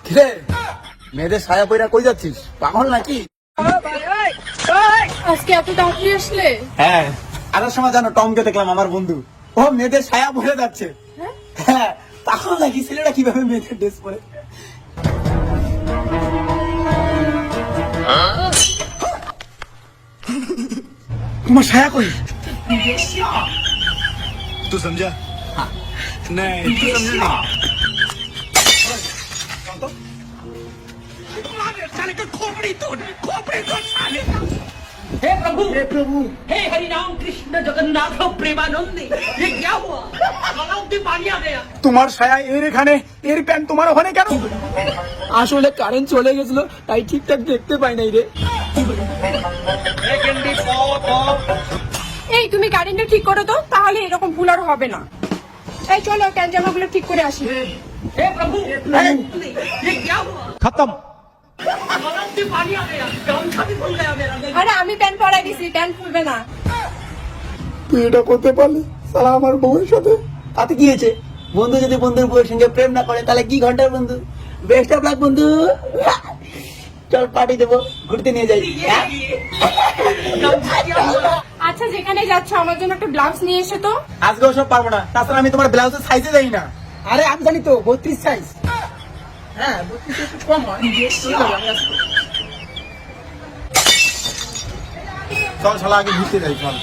কিরে মেয়েদের ছায়া পইরা কই যাচ্ছিস, পাগল নাকি? আজকে এত তাড়াতাড়ি আসলে? হ্যাঁ, আসার সময় জানো টমকে দেখলাম আমার বন্ধু, ও মেয়েদের ছায়া পরে যাচ্ছে। হ্যাঁ, পাগল নাকি? ছেলেটা কিভাবে মেয়েদের ড্রেস পরে? তোমার ছায়া কই? तू समझा? नहीं तू समझा हे प्रभु हे हरि राम कृष्ण जगन्नाथ प्रेमानंद ये क्या हुआ? गलाव में पानी आ गया। তোমার ছায়া এর এখানে, এর প্যান্ট তোমার ওখানে কেন? আসলে কারেন্ট চলে গেছিল, তাই ঠিকঠাক দেখতে পাই নাই রে। এই তুমি কারেন্টটা ঠিক করো তো, তাহলে এরকম ভুল আর হবে না। এই চলো প্যান্ট জামাগুলো ঠিক করে আসি। हे प्रभु ये क्या हुआ? খতম। गलाव में पानी आ गया, गमछा भी खुल गया मेरा। আরে আমি প্যান্ট পরাই দিছি, প্যান্ট খুলবে না। তুই এটা করতে পারলি সালা আমার বউয়ের সাথে? তাতে কি হয়েছে? বন্ধু যদি বন্ধুর বউয়ের সঙ্গে প্রেম না করে তাহলে কি ঘন্টার বন্ধু? বেস্ট অফ লাক বন্ধু। চল পার্টি দেবো, ঘুরতে নিয়ে যাই। गमछा क्या हुआ? আচ্ছা যেখানে যাচ্ছ আমার জন্য একটা ব্লাউজ নিয়ে এসো তো। আজকে ওসব পারবো না, তাছাড়া আমি তোমার ব্লাউজের সাইজে যাই না। আরে আমি জানি তো 32 সাইজ। হ্যাঁ 32 একটু কম হয়। চল শালা আগে ঘুরতে যাই চল।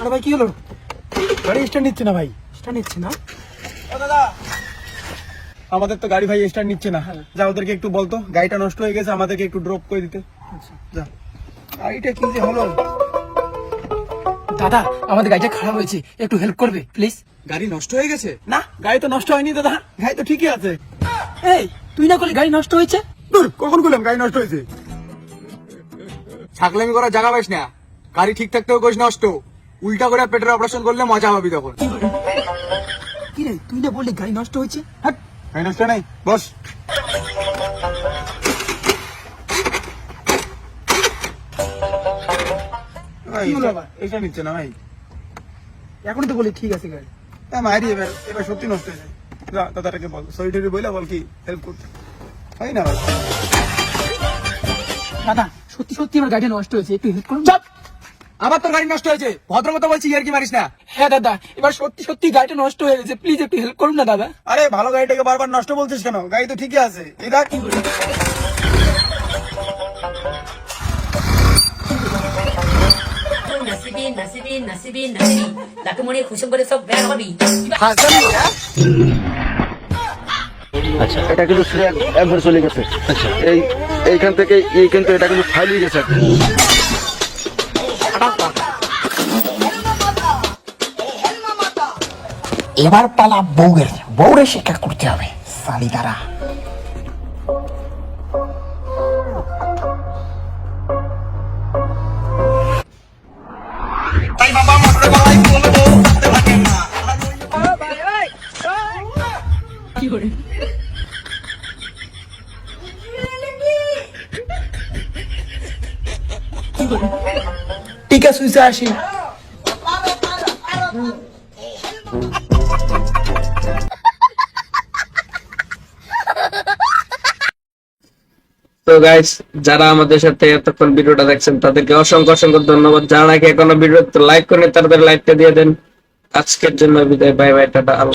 আরে ভাই কি হলো? গাড়ি স্টার্ট নিচ্ছে না ভাই। স্টার্ট নিচ্ছে না? ও দাদা, আমাদের তো গাড়ি ভাই স্টার্ট নিচ্ছে না। যা ওদেরকে একটু বলতো গাড়িটা নষ্ট হয়ে গেছে, আমাদেরকে একটু ড্রপ করে দিতে। যা। গাড়িটা কি যে হলো? দাদা আমাদের গাড়িটা খারাপ হয়েছে, একটু হেল্প করবে প্লিজ? গাড়ি নষ্ট হয়ে গেছে? না, গাড়ি তো নষ্ট হয়নি দাদা, গাড়ি তো ঠিকই আছে। এই তুই না করলি গাড়ি নষ্ট হয়েছে? ধুর, কখন বললাম গাড়ি নষ্ট হয়েছে? ছাগলামি করার জায়গা পাইস না। গাড়ি ঠিক থাকতেও কইস নষ্ট, উল্টা করে পেটের অপারেশন করলে মজা হবে তখন। কি রে তুই না বললি গাড়ি নষ্ট হয়েছে? হাট, গাড়ি নষ্ট নাই, বস। কি হলো আবার? এটা নিচ্ছে না ভাই। এখন তো বলি ঠিক আছে গাড়ি। মারি এবার, এবার সত্যি নষ্ট হয়ে যায়। যা দাদাটাকে বল, সরি টরি বইলা বল কি হেল্প করতে হয় না ভাই। দাদা সত্যি সত্যি আমার গাড়িটা নষ্ট হয়েছে, একটু হেল্প করুন। চাপ, আবার তোর গাড়ি নষ্ট হয়েছে? ভদ্র মতো বলছি, আর কি মারিস না। হ্যাঁ দাদা এবার সত্যি সত্যি গাড়িটা নষ্ট হয়ে গেছে, প্লিজ একটু হেল্প করুন না দাদা। আরে ভালো গাড়িটাকে বারবার নষ্ট বলছিস কেন? গাড়ি তো ঠিকই আছে। এই দেখ। নসিবি নসিবি নসিবি নসিবি লাটুমণি খুশি করে সব বের হবি। আচ্ছা এটা কিন্তু একবার চলে গেছে। আচ্ছা এইখান থেকে এইখান থেকে এটা কিন্তু ফাইলিয়ে গেছে। এবার পালা বউয়ের, বউরে শিক্ষা করতে হবে সালি দ্বারা। টিকা সুইচে আসি। তো গাইস যারা আমাদের সাথে এতক্ষণ ভিডিওটা দেখছেন তাদেরকে অসংখ্য অসংখ্য ধন্যবাদ। যারা নাকি এখনো ভিডিও লাইক করেন তাদের লাইকটা দিয়ে দেন। আজকের জন্য বিদায়, বাই বাই, টাটা।